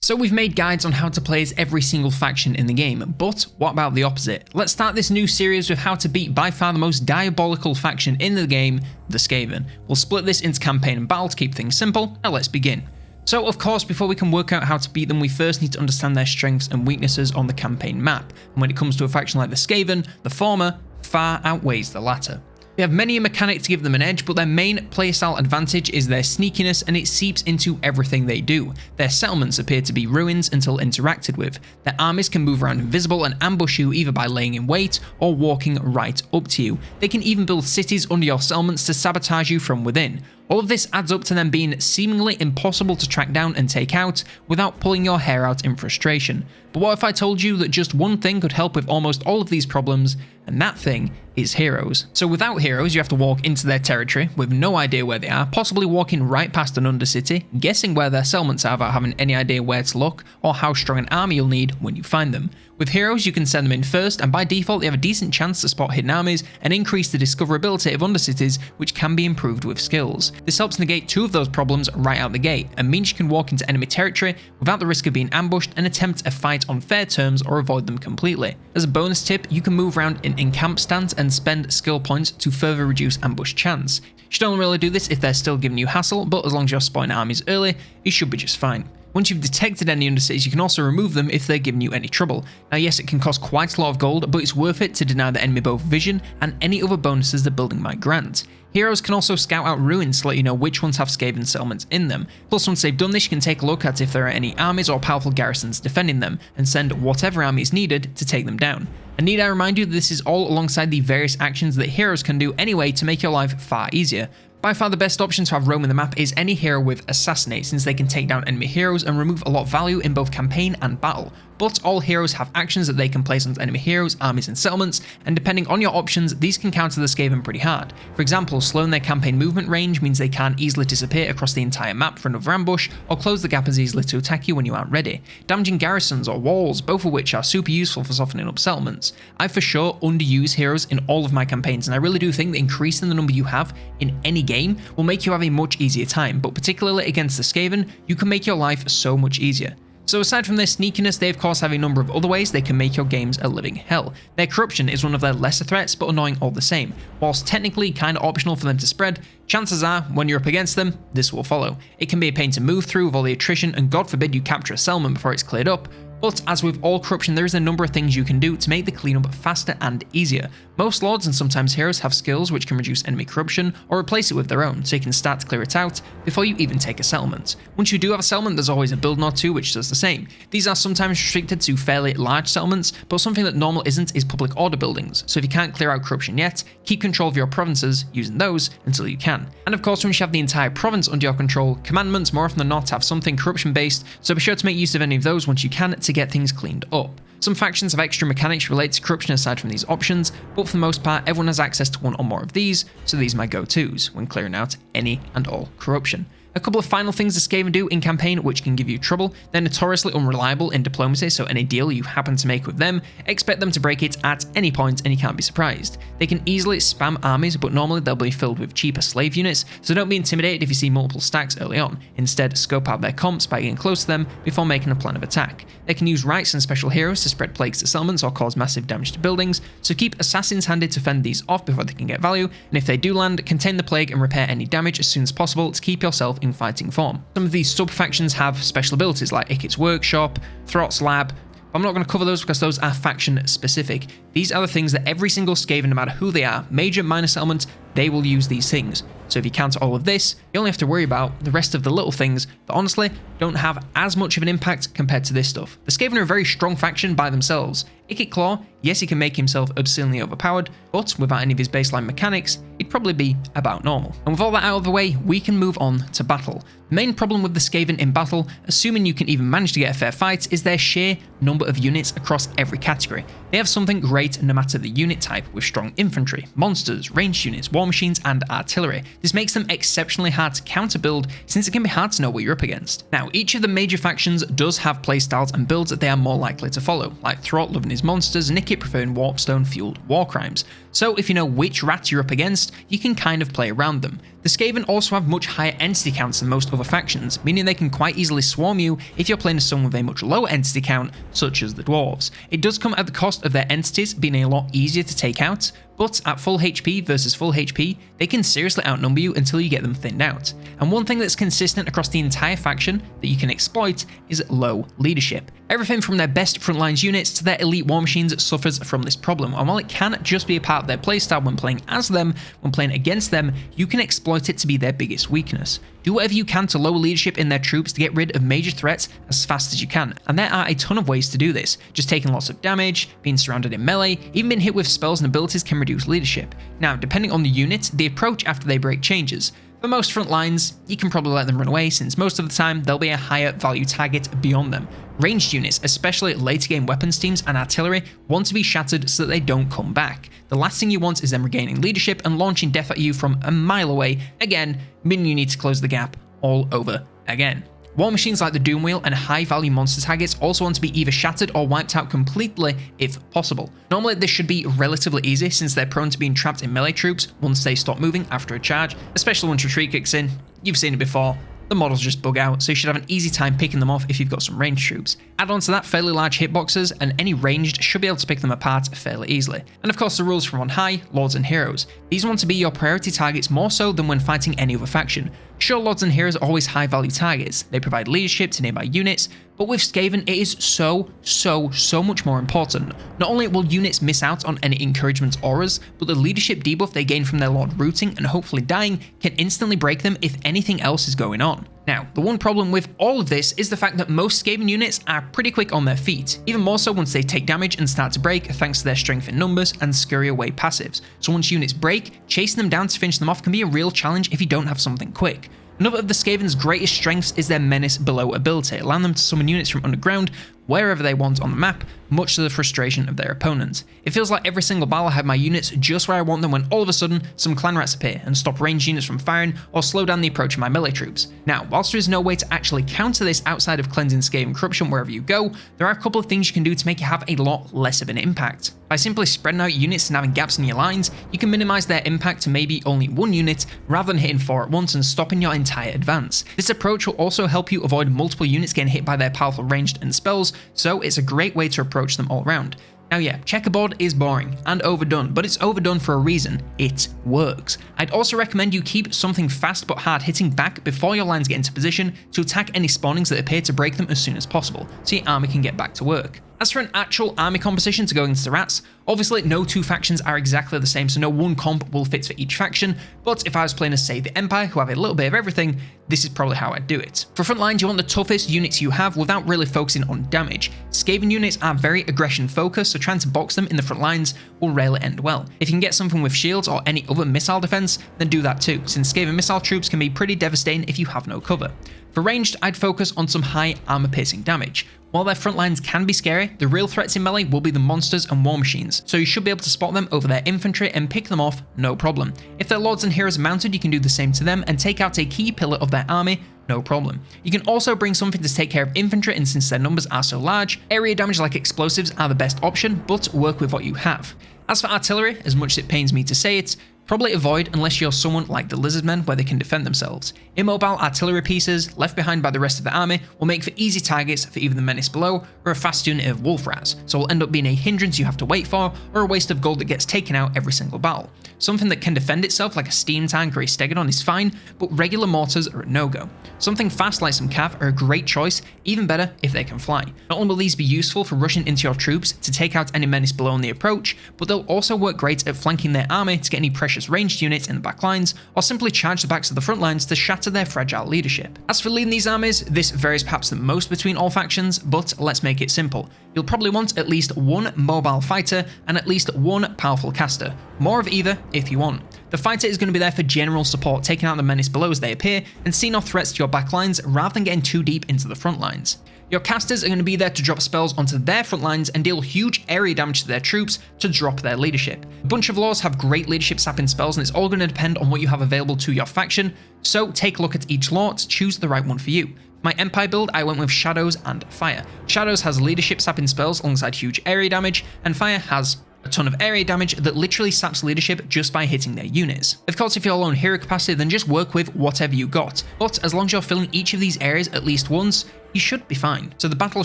So we've made guides on how to play as every single faction in the game, but what about the opposite? Let's start this new series with how to beat by far the most diabolical faction in the game, the Skaven. We'll split this into campaign and battle to keep things simple. Now let's begin. So of course, before we can work out how to beat them, we first need to understand their strengths and weaknesses on the campaign map, and when it comes to a faction like the Skaven, the former far outweighs the latter. They have many a mechanic to give them an edge, but their main playstyle advantage is their sneakiness, and it seeps into everything they do. Their settlements appear to be ruins until interacted with. Their armies can move around invisible and ambush you either by laying in wait or walking right up to you. They can even build cities under your settlements to sabotage you from within. All of this adds up to them being seemingly impossible to track down and take out without pulling your hair out in frustration. But what if I told you that just one thing could help with almost all of these problems, and that thing is heroes. So without heroes, you have to walk into their territory with no idea where they are, possibly walking right past an undercity, guessing where their settlements are without having any idea where to look or how strong an army you'll need when you find them. With heroes, you can send them in first, and by default they have a decent chance to spot hidden armies and increase the discoverability of undercities, which can be improved with skills. This helps negate two of those problems right out the gate, and means you can walk into enemy territory without the risk of being ambushed and attempt a fight on fair terms or avoid them completely. As a bonus tip, you can move around in camp stance and spend skill points to further reduce ambush chance. You should only really do this if they're still giving you hassle, but as long as you're spotting armies early, you should be just fine. Once you've detected any undercities, you can also remove them if they're giving you any trouble. Now yes, it can cost quite a lot of gold, but it's worth it to deny the enemy both vision and any other bonuses the building might grant. Heroes can also scout out ruins to let you know which ones have Skaven settlements in them. Plus, once they've done this, you can take a look at if there are any armies or powerful garrisons defending them, and send whatever army is needed to take them down. And need I remind you that this is all alongside the various actions that heroes can do anyway to make your life far easier. By far the best option to have roam in the map is any hero with Assassinate, since they can take down enemy heroes and remove a lot of value in both campaign and battle. But all heroes have actions that they can place on enemy heroes, armies and settlements, and depending on your options, these can counter the Skaven pretty hard. For example, slowing their campaign movement range means they can't easily disappear across the entire map for another ambush, or close the gap as easily to attack you when you aren't ready. Damaging garrisons or walls, both of which are super useful for softening up settlements. I for sure underuse heroes in all of my campaigns, and I really do think that increasing the number you have in any game will make you have a much easier time, but particularly against the Skaven, you can make your life so much easier. So aside from their sneakiness, they of course have a number of other ways they can make your games a living hell. Their corruption is one of their lesser threats, but annoying all the same. Whilst technically kinda optional for them to spread, chances are, when you're up against them, this will follow. It can be a pain to move through with all the attrition, and God forbid you capture a settlement before it's cleared up. But as with all corruption, there is a number of things you can do to make the cleanup faster and easier. Most lords and sometimes heroes have skills which can reduce enemy corruption or replace it with their own, so you can start to clear it out before you even take a settlement. Once you do have a settlement, there's always a building or two which does the same. These are sometimes restricted to fairly large settlements, but something that normal isn't is public order buildings, so if you can't clear out corruption yet, keep control of your provinces using those until you can. And of course, once you have the entire province under your control, commandments more often than not have something corruption based, so be sure to make use of any of those once you can to get things cleaned up. Some factions have extra mechanics related to corruption aside from these options, but for the most part everyone has access to one or more of these, so these are my go-tos when clearing out any and all corruption. A couple of final things the Skaven do in campaign which can give you trouble. They're notoriously unreliable in diplomacy, so any deal you happen to make with them, expect them to break it at any point and you can't be surprised. They can easily spam armies, but normally they'll be filled with cheaper slave units, so don't be intimidated if you see multiple stacks early on. Instead, scope out their comps by getting close to them before making a plan of attack. They can use rights and special heroes to spread plagues to settlements or cause massive damage to buildings, so keep assassins handy to fend these off before they can get value, and if they do land, contain the plague and repair any damage as soon as possible to keep yourself in fighting form. Some of these sub-factions have special abilities like Ickett's Workshop, Throt's Lab. I'm not going to cover those because those are faction specific. These are the things that every single Skaven, no matter who they are, major, minor settlements, they will use these things. So if you counter all of this, you only have to worry about the rest of the little things that honestly don't have as much of an impact compared to this stuff. The Skaven are a very strong faction by themselves. Ickett's Claw, yes, he can make himself obscenely overpowered, but without any of his baseline mechanics, he'd probably be about normal. And with all that out of the way, we can move on to battle. The main problem with the Skaven in battle, assuming you can even manage to get a fair fight, is their sheer number of units across every category. They have something great no matter the unit type, with strong infantry, monsters, ranged units, war machines and artillery. This makes them exceptionally hard to counter build since it can be hard to know what you're up against. Now, each of the major factions does have playstyles and builds that they are more likely to follow, like Throt loving his monsters, Nickit preferring Warpstone fueled war crimes. So if you know which rats you're up against, you can kind of play around them. The Skaven also have much higher entity counts than most other factions, meaning they can quite easily swarm you if you're playing as someone with a much lower entity count, such as the Dwarves. It does come at the cost of their entities being a lot easier to take out, but at full HP versus full HP, they can seriously outnumber you until you get them thinned out. And one thing that's consistent across the entire faction that you can exploit is low leadership. Everything from their best frontlines units to their elite war machines suffers from this problem, and while it can just be a part of their playstyle when playing as them, when playing against them, you can exploit it to be their biggest weakness. Do whatever you can to lower leadership in their troops to get rid of major threats as fast as you can, and there are a ton of ways to do this. Just taking lots of damage, being surrounded in melee, even being hit with spells and abilities can reduce leadership. Now, depending on the unit, the approach after they break changes. For most front lines, you can probably let them run away since most of the time they'll be a higher value target beyond them. Ranged units, especially later game weapons teams and artillery, want to be shattered so that they don't come back. The last thing you want is them regaining leadership and launching death at you from a mile away, again, meaning you need to close the gap all over again. War machines like the Doom Wheel and high value monster targets also want to be either shattered or wiped out completely if possible. Normally this should be relatively easy since they're prone to being trapped in melee troops once they stop moving after a charge, especially once retreat kicks in. You've seen it before. The models just bug out, so you should have an easy time picking them off if you've got some ranged troops. Add on to that fairly large hitboxes, and any ranged should be able to pick them apart fairly easily. And of course the rules from on high, Lords and Heroes. These want to be your priority targets more so than when fighting any other faction. Sure, Lords and Heroes are always high value targets, they provide leadership to nearby units, but with Skaven it is so much more important. Not only will units miss out on any encouragement auras, but the leadership debuff they gain from their Lord rooting and hopefully dying can instantly break them if anything else is going on. Now, the one problem with all of this is the fact that most Skaven units are pretty quick on their feet, even more so once they take damage and start to break thanks to their strength in numbers and scurry away passives. So once units break, chasing them down to finish them off can be a real challenge if you don't have something quick. Another of the Skaven's greatest strengths is their Menace Below ability, allowing them to summon units from underground wherever they want on the map, much to the frustration of their opponents. It feels like every single battle I have my units just where I want them when all of a sudden some clan rats appear and stop ranged units from firing or slow down the approach of my melee troops. Now, whilst there is no way to actually counter this outside of cleansing Skaven corruption wherever you go, there are a couple of things you can do to make it have a lot less of an impact. By simply spreading out units and having gaps in your lines, you can minimize their impact to maybe only one unit rather than hitting 4 at once and stopping your entire advance. This approach will also help you avoid multiple units getting hit by their powerful ranged and spells, so it's a great way to approach them all around. Now yeah, checkerboard is boring and overdone, but it's overdone for a reason. It works. I'd also recommend you keep something fast but hard hitting back before your lines get into position to attack any spawnings that appear to break them as soon as possible, so your army can get back to work. As for an actual army composition to go against the rats, obviously no two factions are exactly the same, so no one comp will fit for each faction, but if I was playing as say the Empire, who have a little bit of everything, this is probably how I'd do it. For front lines, you want the toughest units you have without really focusing on damage. Skaven units are very aggression focused, so trying to box them in the front lines will rarely end well. If you can get something with shields or any other missile defense, then do that too, since Skaven missile troops can be pretty devastating if you have no cover. For ranged, I'd focus on some high armor piercing damage. While their front lines can be scary, the real threats in melee will be the monsters and war machines, so you should be able to spot them over their infantry and pick them off, no problem. If their lords and heroes are mounted, you can do the same to them and take out a key pillar of their army, no problem. You can also bring something to take care of infantry, and since their numbers are so large, area damage like explosives are the best option, but work with what you have. As for artillery, as much as it pains me to say it, probably avoid unless you're someone like the Lizardmen where they can defend themselves. Immobile artillery pieces, left behind by the rest of the army, will make for easy targets for either the Menace Below or a fast unit of Wolf Rats, so will end up being a hindrance you have to wait for, or a waste of gold that gets taken out every single battle. Something that can defend itself like a steam tank or a Stegodon is fine, but regular mortars are a no-go. Something fast like some Cav are a great choice, even better if they can fly. Not only will these be useful for rushing into your troops to take out any Menace Below on the approach, but they'll also work great at flanking their army to get any precious ranged units in the back lines, or simply charge the backs of the front lines to shatter their fragile leadership. As for leading these armies, this varies perhaps the most between all factions, but let's make it simple. You'll probably want at least one mobile fighter and at least one powerful caster. More of either if you want. The fighter is going to be there for general support, taking out the Menace Below as they appear and seeing off threats to your back lines rather than getting too deep into the front lines. Your casters are going to be there to drop spells onto their front lines and deal huge area damage to their troops to drop their leadership. A bunch of lords have great leadership sapping spells, and it's all going to depend on what you have available to your faction, so take a look at each lord to choose the right one for you. For my Empire build, I went with Shadows and Fire. Shadows has leadership sapping spells alongside huge area damage, and Fire has a ton of area damage that literally saps leadership just by hitting their units. Of course, if you're low on hero capacity, then just work with whatever you got, but as long as you're filling each of these areas at least once, you should be fine. So the battle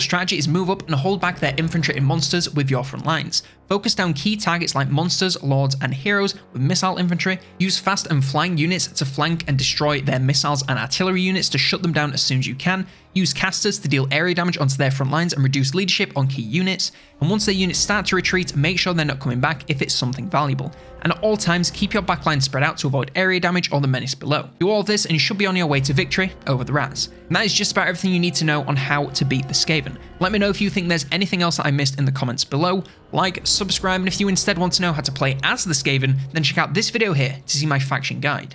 strategy is move up and hold back their infantry and monsters with your front lines. Focus down key targets like monsters, lords, and heroes with missile infantry. Use fast and flying units to flank and destroy their missiles and artillery units to shut them down as soon as you can. Use casters to deal area damage onto their front lines and reduce leadership on key units. And once their units start to retreat, make sure they're not coming back if it's something valuable. And at all times, keep your backline spread out to avoid area damage or the menace below. Do all of this and you should be on your way to victory over the Raz. And that is just about everything you need to know on how to beat the Skaven. Let me know if you think there's anything else that I missed in the comments below. Like, subscribe, and if you instead want to know how to play as the Skaven, then check out this video here to see my faction guide.